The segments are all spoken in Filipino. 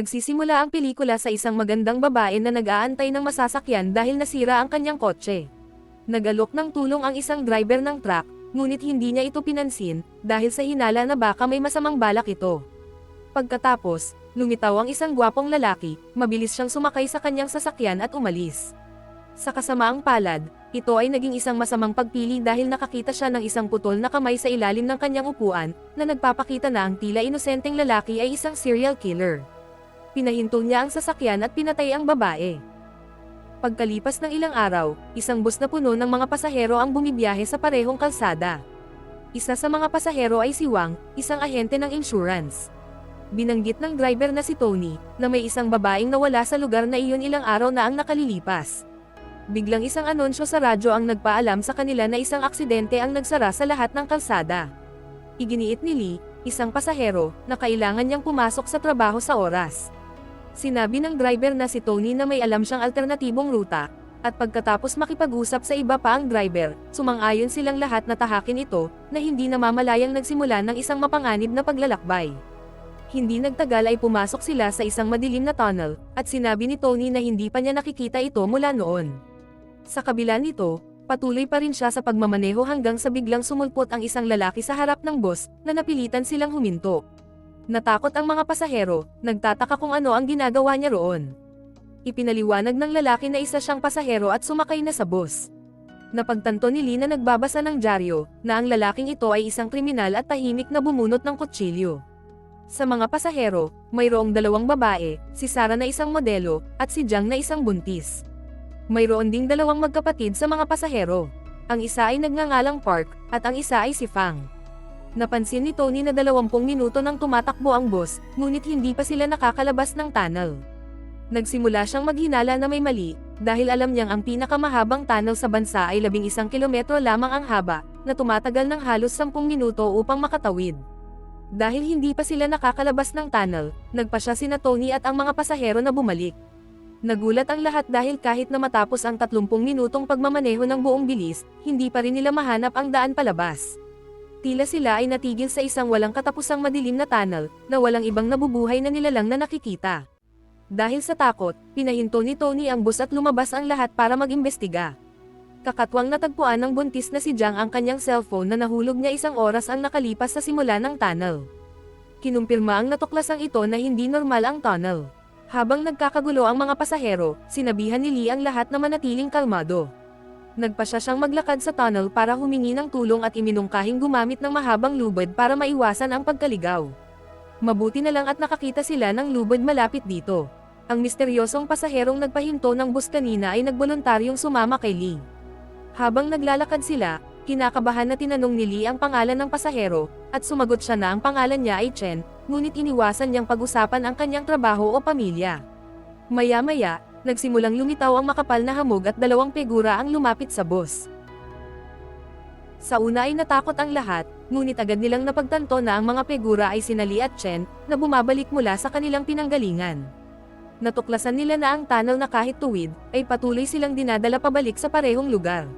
Nagsisimula ang pelikula sa isang magandang babae na nag-aantay ng masasakyan dahil nasira ang kanyang kotse. Nag-alok ng tulong ang isang driver ng truck, ngunit hindi niya ito pinansin, dahil sa hinala na baka may masamang balak ito. Pagkatapos, lumitaw ang isang gwapong lalaki, mabilis siyang sumakay sa kanyang sasakyan at umalis. Sa kasamaang palad, ito ay naging isang masamang pagpili dahil nakakita siya ng isang putol na kamay sa ilalim ng kanyang upuan, na nagpapakita na ang tila inosenteng lalaki ay isang serial killer. Pinahinto niya ang sasakyan at pinatay ang babae. Pagkalipas ng ilang araw, isang bus na puno ng mga pasahero ang bumibiyahe sa parehong kalsada. Isa sa mga pasahero ay si Wang, isang ahente ng insurance. Binanggit ng driver na si Tony, na may isang babaeng nawala sa lugar na iyon ilang araw na ang nakalilipas. Biglang isang anunsyo sa radyo ang nagpaalam sa kanila na isang aksidente ang nagsara sa lahat ng kalsada. Iginiit ni Lee, isang pasahero, na kailangan niyang pumasok sa trabaho sa oras. Sinabi ng driver na si Tony na may alam siyang alternatibong ruta, at pagkatapos makipag-usap sa iba pa ang driver, sumang-ayon silang lahat na tahakin ito, na hindi namamalayang nagsimula ng isang mapanganib na paglalakbay. Hindi nagtagal ay pumasok sila sa isang madilim na tunnel, at sinabi ni Tony na hindi pa niya nakikita ito mula noon. Sa kabila nito, patuloy pa rin siya sa pagmamaneho hanggang sa biglang sumulpot ang isang lalaki sa harap ng bus, na napilitan silang huminto. Natakot ang mga pasahero, nagtataka kung ano ang ginagawa niya roon. Ipinaliwanag ng lalaki na isa siyang pasahero at sumakay na sa bus. Napagtanto ni Lee na nagbabasa ng dyaryo, na ang lalaking ito ay isang kriminal at tahimik na bumunot ng kutsilyo. Sa mga pasahero, mayroong dalawang babae, si Sarah na isang modelo, at si Jiang na isang buntis. Mayroon ding dalawang magkapatid sa mga pasahero. Ang isa ay nagngangalang Park, at ang isa ay si Fang. Napansin ni Tony na 20 minuto nang tumatakbo ang bus, ngunit hindi pa sila nakakalabas ng tunnel. Nagsimula siyang maghinala na may mali, dahil alam niyang ang pinakamahabang tunnel sa bansa ay 11 kilometro lamang ang haba, na tumatagal ng halos 10 minuto upang makatawid. Dahil hindi pa sila nakakalabas ng tunnel, nagpasya sina Tony at ang mga pasahero na bumalik. Nagulat ang lahat dahil kahit na matapos ang 30 minutong pagmamaneho ng buong bilis, hindi pa rin nila mahanap ang daan palabas. Tila sila ay natigil sa isang walang katapusang madilim na tunnel, na walang ibang nabubuhay na nilalang na nakikita. Dahil sa takot, pinahinto ni Tony ang bus at lumabas ang lahat para mag-imbestiga. Kakatwang natagpuan ng buntis na si Jiang ang kanyang cellphone na nahulog niya 1 oras ang nakalipas sa simula ng tunnel. Kinumpirma ang natuklasang ito na hindi normal ang tunnel. Habang nagkakagulo ang mga pasahero, sinabihan ni Lee ang lahat na manatiling kalmado. Nagpasya siyang maglakad sa tunnel para humingi ng tulong at iminungkahing gumamit ng mahabang lubid para maiwasan ang pagkaligaw. Mabuti na lang at nakakita sila ng lubid malapit dito. Ang misteryosong pasaherong nagpahinto ng bus kanina ay nagboluntaryong sumama kay Lee. Habang naglalakad sila, kinakabahan na tinanong ni Lee ang pangalan ng pasahero, at sumagot siya na ang pangalan niya ay Chen, ngunit iniwasan niyang pag-usapan ang kanyang trabaho o pamilya. Maya-maya, nagsimulang lumitaw ang makapal na hamog at 2 figura ang lumapit sa bus. Sa una ay natakot ang lahat, ngunit agad nilang napagtanto na ang mga figura ay sina Lee at Chen, na bumabalik mula sa kanilang pinanggalingan. Natuklasan nila na ang tunnel na kahit tuwid, ay patuloy silang dinadala pabalik sa parehong lugar.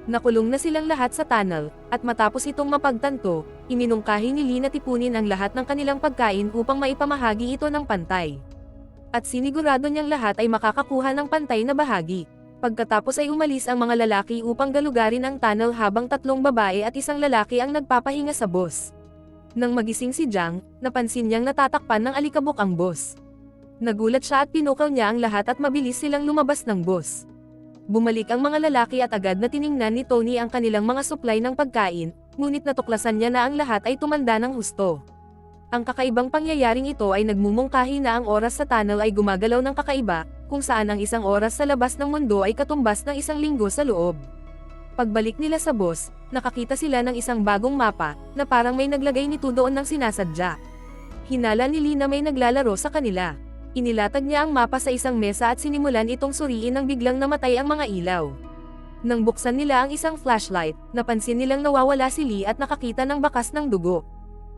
Nakulong na silang lahat sa tunnel, at matapos itong mapagtanto, iminungkahi ni Lee na tipunin ang lahat ng kanilang pagkain upang maipamahagi ito ng pantay. At sinigurado niyang lahat ay makakakuha ng pantay na bahagi. Pagkatapos ay umalis ang mga lalaki upang galugarin ang tunnel habang 3 babae at 1 lalaki ang nagpapahinga sa bus. Nang magising si Jiang, napansin niyang natatakpan ng alikabok ang bus. Nagulat siya at pinukaw niya ang lahat at mabilis silang lumabas ng bus. Bumalik ang mga lalaki at agad na tiningnan ni Tony ang kanilang mga supply ng pagkain, ngunit natuklasan niya na ang lahat ay tumanda ng husto. Ang kakaibang pangyayaring ito ay nagmumungkahi na ang oras sa tunnel ay gumagalaw ng kakaiba, kung saan ang 1 oras sa labas ng mundo ay katumbas ng 1 linggo sa loob. Pagbalik nila sa bus, nakakita sila ng isang bagong mapa, na parang may naglagay nito doon ng sinasadya. Hinala ni Lee na may naglalaro sa kanila. Inilatag niya ang mapa sa isang mesa at sinimulan itong suriin nang biglang namatay ang mga ilaw. Nang buksan nila ang isang flashlight, napansin nilang nawawala si Lee at nakakita ng bakas ng dugo.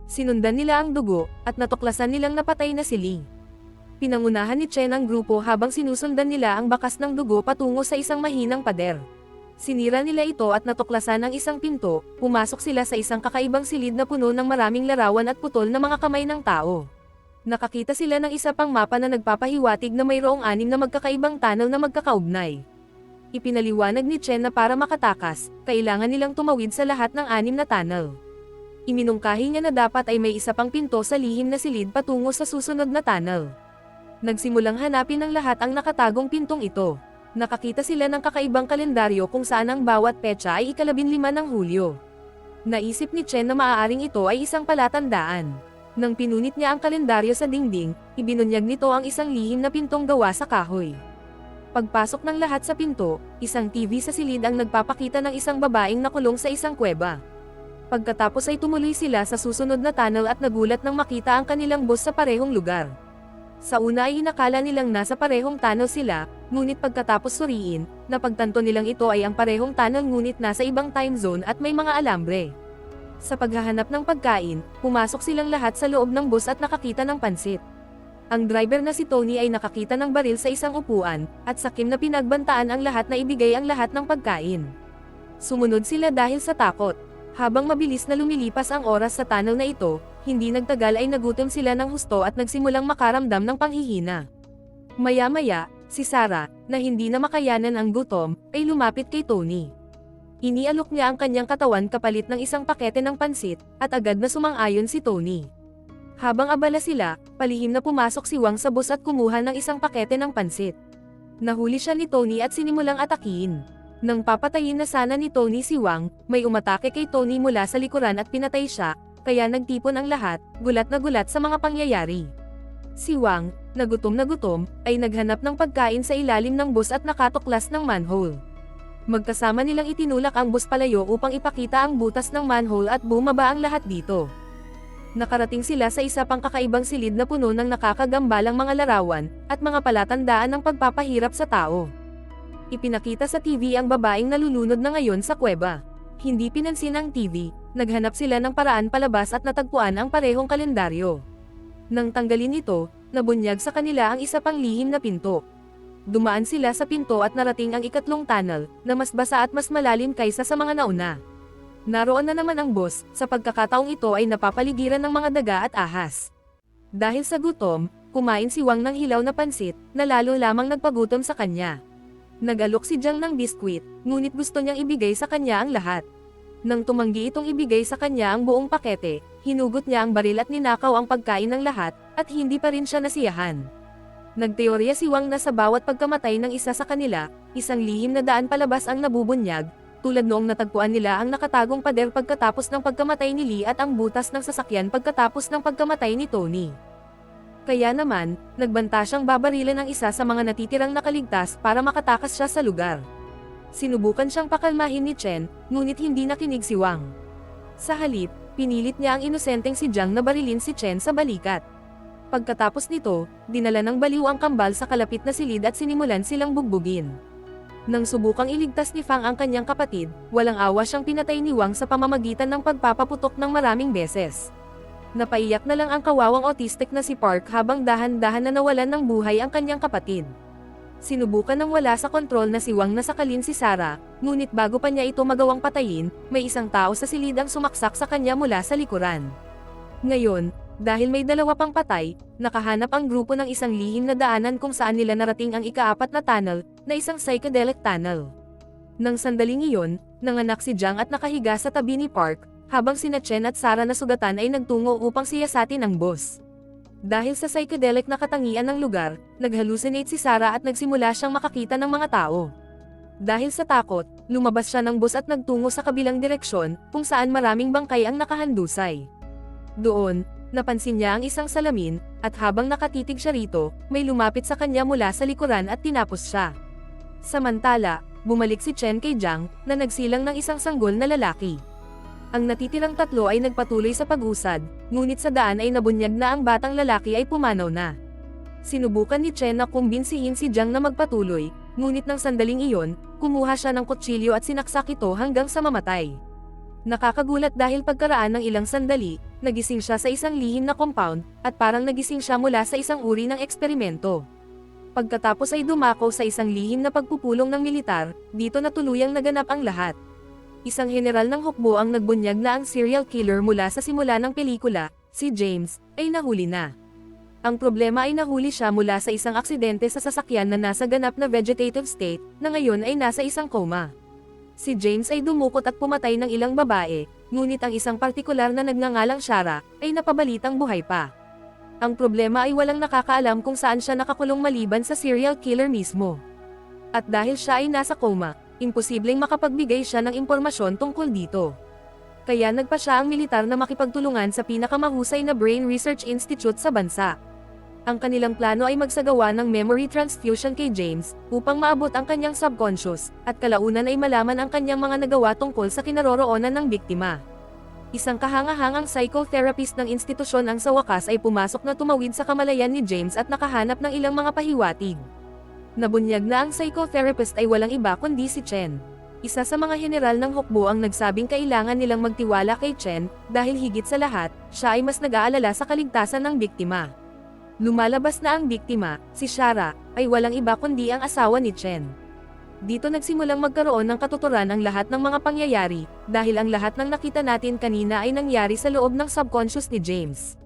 Sinundan nila ang dugo, at natuklasan nilang napatay na si Lee. Pinangunahan ni Chen ang grupo habang sinusundan nila ang bakas ng dugo patungo sa isang mahinang pader. Sinira nila ito at natuklasan ang isang pinto, pumasok sila sa isang kakaibang silid na puno ng maraming larawan at putol na mga kamay ng tao. Nakakita sila ng isa pang mapa na nagpapahiwatig na mayroong 6 na magkakaibang tunnel na magkakaugnay. Ipinaliwanag ni Chen na para makatakas, kailangan nilang tumawid sa lahat ng 6 na tunnel. Iminungkahi niya na dapat ay may isa pang pinto sa lihim na silid patungo sa susunod na tunnel. Nagsimulang hanapin ng lahat ang nakatagong pintong ito. Nakakita sila ng kakaibang kalendaryo kung saan ang bawat petsa ay ika-15 ng Hulyo. Naisip ni Chen na maaaring ito ay isang palatandaan. Nang pinunit niya ang kalendaryo sa dingding, ibinunyag nito ang isang lihim na pintong gawa sa kahoy. Pagpasok ng lahat sa pinto, isang TV sa silid ang nagpapakita ng isang babaeng nakulong sa isang kuweba. Pagkatapos ay tumuloy sila sa susunod na tunnel at nagulat nang makita ang kanilang boss sa parehong lugar. Sa una ay inakala nilang nasa parehong tunnel sila, ngunit pagkatapos suriin, napagtanto nilang ito ay ang parehong tunnel ngunit nasa ibang time zone at may mga alambre. Sa paghahanap ng pagkain, pumasok silang lahat sa loob ng bus at nakakita ng pansit. Ang driver na si Tony ay nakakita ng baril sa isang upuan, at sakim na pinagbantaan ang lahat na ibigay ang lahat ng pagkain. Sumunod sila dahil sa takot. Habang mabilis na lumilipas ang oras sa tunnel na ito, hindi nagtagal ay nagutom sila ng husto at nagsimulang makaramdam ng panghihina. Maya-maya, si Sarah, na hindi na makayanan ang gutom, ay lumapit kay Tony. Inialok niya ang kanyang katawan kapalit ng isang pakete ng pansit, at agad na sumang-ayon si Tony. Habang abala sila, palihim na pumasok si Wang sa bus at kumuha ng isang pakete ng pansit. Nahuli siya ni Tony at sinimulang atakihin. Nang papatayin na sana ni Tony si Wang, may umatake kay Tony mula sa likuran at pinatay siya, kaya nagtipon ang lahat, gulat na gulat sa mga pangyayari. Si Wang, na gutom, ay naghanap ng pagkain sa ilalim ng bus at nakatuklas ng manhole. Magkasama nilang itinulak ang bus palayo upang ipakita ang butas ng manhole at bumaba ang lahat dito. Nakarating sila sa isa pang kakaibang silid na puno ng nakakagambalang mga larawan, at mga palatandaan ng pagpapahirap sa tao. Ipinakita sa TV ang babaeng nalulunod na ngayon sa kuweba. Hindi pinansin ang TV, naghanap sila ng paraan palabas at natagpuan ang parehong kalendaryo. Nang tanggalin ito, nabunyag sa kanila ang isa pang lihim na pinto. Dumaan sila sa pinto at narating ang ikatlong tunnel, na mas basa at mas malalim kaysa sa mga nauna. Naroon na naman ang boss, sa pagkakataong ito ay napapaligiran ng mga daga at ahas. Dahil sa gutom, kumain si Wang ng hilaw na pansit, na lalo lamang nagpagutom sa kanya. Nag-alok si Jiang ng biskwit, ngunit gusto niyang ibigay sa kanya ang lahat. Nang tumanggi itong ibigay sa kanya ang buong pakete, hinugot niya ang baril at ninakaw ang pagkain ng lahat, at hindi pa rin siya nasiyahan. Nagteorya si Wang na sa bawat pagkamatay ng isa sa kanila, isang lihim na daan palabas ang nabubunyag, tulad noong natagpuan nila ang nakatagong pader pagkatapos ng pagkamatay ni Lee at ang butas ng sasakyan pagkatapos ng pagkamatay ni Tony. Kaya naman, nagbanta siyang babarilan ng isa sa mga natitirang nakaligtas para makatakas siya sa lugar. Sinubukan siyang pakalmahin ni Chen, ngunit hindi nakinig si Wang. Sa halip, pinilit niya ang inosenteng si Jiang na barilin si Chen sa balikat. Pagkatapos nito, dinala ng baliw ang kambal sa kalapit na silid at sinimulan silang bugbugin. Nang subukang iligtas ni Fang ang kanyang kapatid, walang awa siyang pinatay ni Wang sa pamamagitan ng pagpapaputok ng maraming beses. Napaiyak na lang ang kawawang autistic na si Park habang dahan-dahan na nawalan ng buhay ang kanyang kapatid. Sinubukan ng wala sa kontrol na si Wang na sakalin si Sarah, ngunit bago pa niya ito magawang patayin, may isang tao sa silid ang sumaksak sa kanya mula sa likuran. Ngayon, dahil may dalawa pang patay, nakahanap ang grupo ng isang lihim na daanan kung saan nila narating ang ika-4 na tunnel, na isang psychedelic tunnel. Nang sandaling iyon, nanganak si Jiang at nakahiga sa tabi ni Park, habang sina Chen at Sarah na sugatan ay nagtungo upang siyasatin ang boss. Dahil sa psychedelic na katangian ng lugar, nag-hallucinate si Sarah at nagsimula siyang makakita ng mga tao. Dahil sa takot, lumabas siya ng bus at nagtungo sa kabilang direksyon, kung saan maraming bangkay ang nakahandusay. Doon, napansin niya ang isang salamin, at habang nakatitig siya rito, may lumapit sa kanya mula sa likuran at tinapos siya. Samantala, bumalik si Chen kay Jiang, na nagsilang ng isang sanggol na lalaki. Ang natitirang tatlo ay nagpatuloy sa pag-usad, ngunit sa daan ay nabunyag na ang batang lalaki ay pumanaw na. Sinubukan ni Chen na kumbinsihin si Jiang na magpatuloy, ngunit nang sandaling iyon, kumuha siya ng kutsilyo at sinaksak ito hanggang sa mamatay. Nakakagulat dahil pagkaraan ng ilang sandali, nagising siya sa isang lihim na compound, at parang nagising siya mula sa isang uri ng eksperimento. Pagkatapos ay dumako sa isang lihim na pagpupulong ng militar, dito na tuluyang naganap ang lahat. Isang general ng hukbo ang nagbunyag na ang serial killer mula sa simula ng pelikula, si James, ay nahuli na. Ang problema ay nahuli siya mula sa isang aksidente sa sasakyan na nasa ganap na vegetative state, na ngayon ay nasa isang coma. Si James ay dumukot at pumatay ng ilang babae, ngunit ang isang partikular na nagngangalang Shara, ay napabalitang buhay pa. Ang problema ay walang nakakaalam kung saan siya nakakulong maliban sa serial killer mismo. At dahil siya ay nasa coma, imposibleng makapagbigay siya ng impormasyon tungkol dito. Kaya nagpa siya ang militar na makipagtulungan sa pinakamahusay na Brain Research Institute sa bansa. Ang kanilang plano ay magsagawa ng memory transfusion kay James, upang maabot ang kanyang subconscious, at kalaunan ay malaman ang kanyang mga nagawa tungkol sa kinaroroonan ng biktima. Isang kahangahangang psychotherapist ng institusyon ang sa wakas ay pumasok na tumawid sa kamalayan ni James at nakahanap ng ilang mga pahiwatig. Nabunyag na ang psychotherapist ay walang iba kundi si Chen. Isa sa mga general ng hukbo ang nagsabing kailangan nilang magtiwala kay Chen, dahil higit sa lahat, siya ay mas nag-aalala sa kaligtasan ng biktima. Lumalabas na ang biktima, si Shara, ay walang iba kundi ang asawa ni Chen. Dito nagsimulang magkaroon ng katuturan ang lahat ng mga pangyayari, dahil ang lahat ng nakita natin kanina ay nangyari sa loob ng subconscious ni James.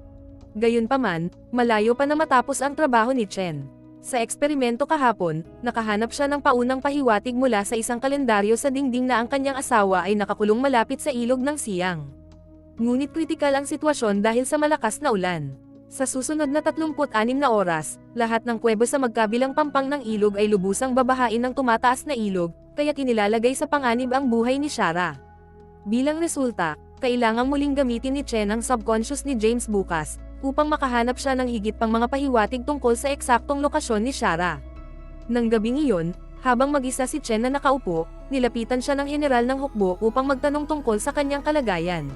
Gayunpaman, malayo pa na matapos ang trabaho ni Chen. Sa eksperimento kahapon, nakahanap siya ng paunang pahiwatig mula sa isang kalendaryo sa dingding na ang kanyang asawa ay nakakulong malapit sa ilog ng Siang. Ngunit kritikal ang sitwasyon dahil sa malakas na ulan. Sa susunod na 36 na oras, lahat ng kuweba sa magkabilang pampang ng ilog ay lubusang babahain ng tumataas na ilog, kaya kinilalagay sa panganib ang buhay ni Shara. Bilang resulta, kailangang muling gamitin ni Chen ang subconscious ni James bukas, upang makahanap siya ng higit pang mga pahiwatig tungkol sa eksaktong lokasyon ni Shara. Nang gabing iyon, habang mag-isa si Chen na nakaupo, nilapitan siya ng general ng hukbo upang magtanong tungkol sa kanyang kalagayan.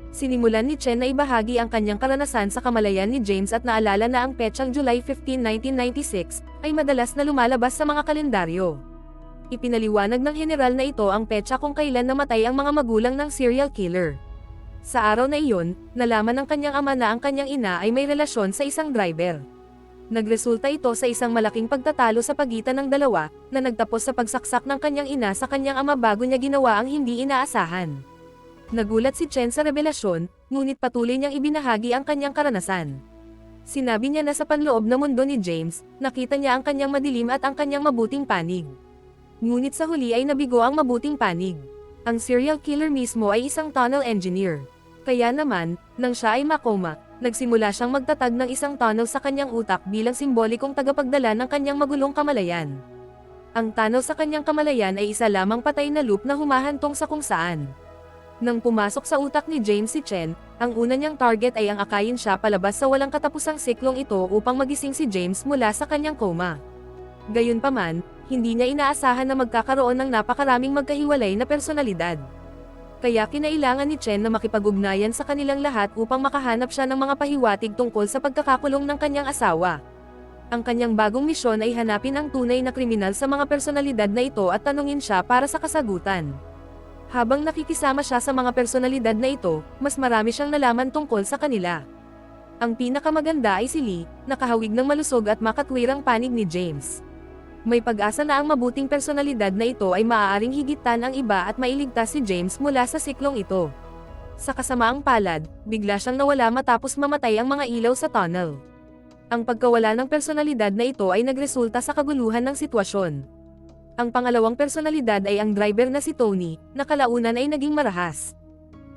Sinimulan ni Chen na ibahagi ang kanyang karanasan sa kamalayan ni James at naalala na ang petsang July 15, 1996, ay madalas na lumalabas sa mga kalendaryo. Ipinaliwanag ng general na ito ang petsa kung kailan namatay ang mga magulang ng serial killer. Sa araw na iyon, nalaman ng kanyang ama na ang kanyang ina ay may relasyon sa isang driver. Nagresulta ito sa isang malaking pagtatalo sa pagitan ng dalawa, na nagtapos sa pagsaksak ng kanyang ina sa kanyang ama bago niya ginawa ang hindi inaasahan. Nagulat si Chen sa revelasyon, ngunit patuloy niyang ibinahagi ang kanyang karanasan. Sinabi niya na sa panloob na mundo ni James, nakita niya ang kanyang madilim at ang kanyang mabuting panig. Ngunit sa huli ay nabigo ang mabuting panig. Ang serial killer mismo ay isang tunnel engineer. Kaya naman, nang siya ay makoma, nagsimula siyang magtatag ng isang tunnel sa kanyang utak bilang simbolikong tagapagdala ng kanyang magulong kamalayan. Ang tunnel sa kanyang kamalayan ay isa lamang patay na loop na humahantong sa kung saan. Nang pumasok sa utak ni James si Chen, ang una niyang target ay ang akayin siya palabas sa walang katapusang siklong ito upang magising si James mula sa kanyang coma. Gayunpaman, hindi niya inaasahan na magkakaroon ng napakaraming magkahiwalay na personalidad. Kaya kinailangan ni Chen na makipag-ugnayan sa kanilang lahat upang makahanap siya ng mga pahiwatig tungkol sa pagkakakulong ng kanyang asawa. Ang kanyang bagong misyon ay hanapin ang tunay na kriminal sa mga personalidad na ito at tanungin siya para sa kasagutan. Habang nakikisama siya sa mga personalidad na ito, mas marami siyang nalaman tungkol sa kanila. Ang pinakamaganda ay si Lee, nakahawig ng malusog at makatwirang panig ni James. May pag-asa na ang mabuting personalidad na ito ay maaaring higitan ang iba at mailigtas si James mula sa siklong ito. Sa kasamaang palad, bigla siyang nawala matapos mamatay ang mga ilaw sa tunnel. Ang pagkawala ng personalidad na ito ay nagresulta sa kaguluhan ng sitwasyon. Ang pangalawang personalidad ay ang driver na si Tony, na kalaunan ay naging marahas.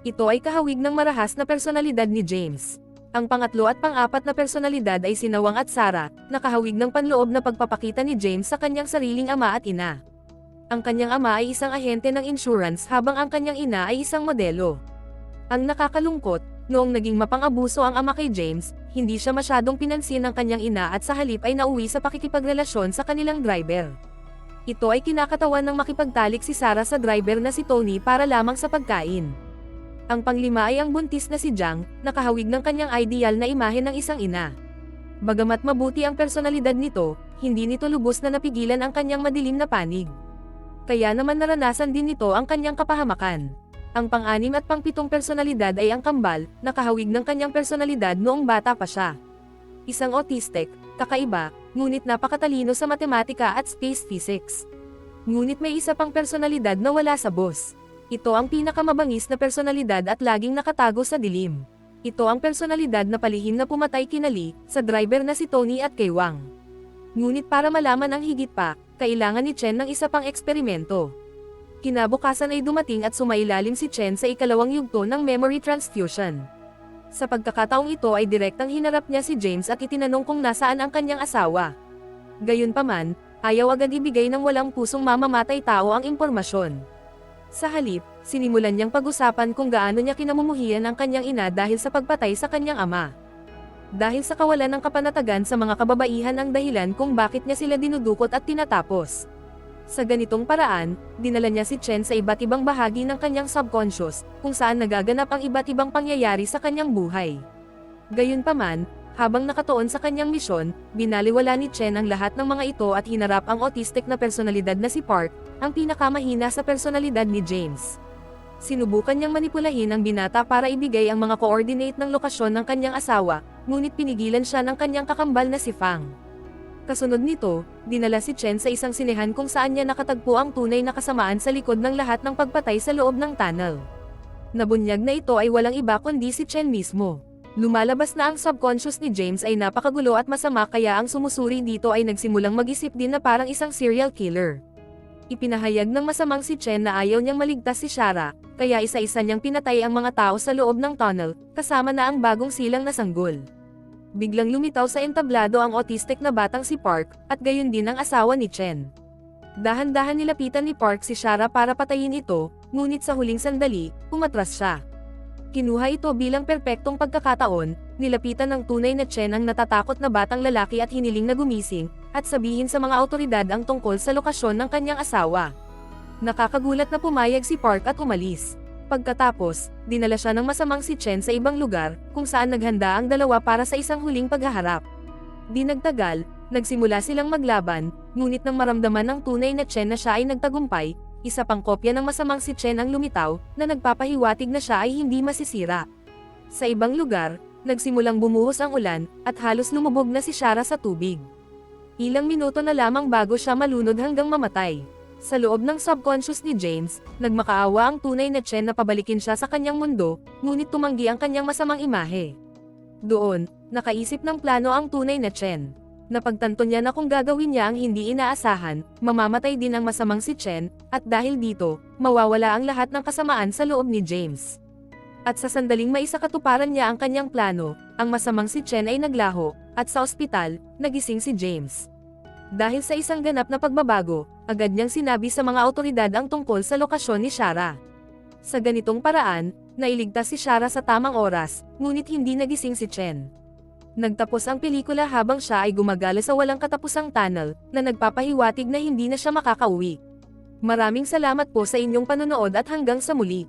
Ito ay kahawig ng marahas na personalidad ni James. Ang pangatlo at pang-apat na personalidad ay si Nawang at Sarah, na kahawig ng panloob na pagpapakita ni James sa kanyang sariling ama at ina. Ang kanyang ama ay isang ahente ng insurance habang ang kanyang ina ay isang modelo. Ang nakakalungkot, noong naging mapang-abuso ang ama kay James, hindi siya masyadong pinansin ng kanyang ina at sa halip ay nauwi sa pakikipagrelasyon sa kanilang driver. Ito ay kinakatawan ng makipagtalik si Sarah sa driver na si Tony para lamang sa pagkain. Ang panglima ay ang buntis na si Jiang, nakahawig ng kanyang ideal na imahe ng isang ina. Bagamat mabuti ang personalidad nito, hindi nito lubos na napigilan ang kanyang madilim na panig. Kaya naman naranasan din nito ang kanyang kapahamakan. Ang pang-anim at pang-pitong personalidad ay ang kambal, nakahawig ng kanyang personalidad noong bata pa siya. Isang autistic, kakaiba, ngunit napakatalino sa matematika at space physics. Ngunit may isa pang personalidad na wala sa boss. Ito ang pinakamabangis na personalidad at laging nakatago sa dilim. Ito ang personalidad na palihim na pumatay kina Lee, sa driver na si Tony at kay Wang. Ngunit para malaman ang higit pa, kailangan ni Chen ng isa pang eksperimento. Kinabukasan ay dumating at sumailalim si Chen sa ikalawang yugto ng memory transfusion. Sa pagkakataong ito ay direktang hinarap niya si James at itinanong kung nasaan ang kanyang asawa. Gayunpaman, ayaw agad ibigay ng walang pusong mamamatay tao ang impormasyon. Sa halip, sinimulan niyang pag-usapan kung gaano niya kinamumuhian ang kanyang ina dahil sa pagpatay sa kanyang ama. Dahil sa kawalan ng kapanatagan sa mga kababaihan ang dahilan kung bakit niya sila dinudukot at tinatapos. Sa ganitong paraan, dinala niya si Chen sa iba't ibang bahagi ng kanyang subconscious, kung saan nagaganap ang iba't ibang pangyayari sa kanyang buhay. Gayunpaman, habang nakatuon sa kanyang misyon, binaliwala ni Chen ang lahat ng mga ito at hinarap ang autistic na personalidad na si Park, ang pinakamahina sa personalidad ni James. Sinubukan niyang manipulahin ang binata para ibigay ang mga coordinate ng lokasyon ng kanyang asawa, ngunit pinigilan siya ng kanyang kakambal na si Fang. Kasunod nito, dinala si Chen sa isang sinehan kung saan niya nakatagpo ang tunay na kasamaan sa likod ng lahat ng pagpatay sa loob ng tunnel. Nabunyag na ito ay walang iba kundi si Chen mismo. Lumalabas na ang subconscious ni James ay napakagulo at masama kaya ang sumusuri dito ay nagsimulang mag-isip din na parang isang serial killer. Ipinahayag ng masamang si Chen na ayaw niyang maligtas si Shara, kaya isa-isa niyang pinatay ang mga tao sa loob ng tunnel, kasama na ang bagong silang na sanggol. Biglang lumitaw sa entablado ang autistic na batang si Park, at gayon din ang asawa ni Chen. Dahan-dahan nilapitan ni Park si Shara para patayin ito, ngunit sa huling sandali, umatras siya. Kinuha ito bilang perpektong pagkakataon, nilapitan ng tunay na Chen ang natatakot na batang lalaki at hiniling na gumising, at sabihin sa mga awtoridad ang tungkol sa lokasyon ng kanyang asawa. Nakakagulat na pumayag si Park at umalis. Pagkatapos, dinala siya ng masamang si Chen sa ibang lugar, kung saan naghanda ang dalawa para sa isang huling paghaharap. Di nagtagal, nagsimula silang maglaban, ngunit nang maramdaman ng tunay na Chen na siya ay nagtagumpay, isa pang kopya ng masamang si Chen ang lumitaw, na nagpapahiwatig na siya ay hindi masisira. Sa ibang lugar, nagsimulang bumuhos ang ulan, at halos lumubog na si Shara sa tubig. Ilang minuto na lamang bago siya malunod hanggang mamatay. Sa loob ng subconscious ni James, nagmakaawa ang tunay na Chen na pabalikin siya sa kanyang mundo, ngunit tumanggi ang kanyang masamang imahe. Doon, nakaisip ng plano ang tunay na Chen. Napagtanto niya na kung gagawin niya ang hindi inaasahan, mamamatay din ang masamang si Chen, at dahil dito, mawawala ang lahat ng kasamaan sa loob ni James. At sa sandaling maisakatuparan niya ang kanyang plano, ang masamang si Chen ay naglaho, at sa ospital, nagising si James. Dahil sa isang ganap na pagbabago, agad niyang sinabi sa mga awtoridad ang tungkol sa lokasyon ni Shara. Sa ganitong paraan, nailigtas si Shara sa tamang oras, ngunit hindi nagising si Chen. Nagtapos ang pelikula habang siya ay gumagala sa walang katapusang tunnel, na nagpapahiwatig na hindi na siya makakauwi. Maraming salamat po sa inyong panonood at hanggang sa muli.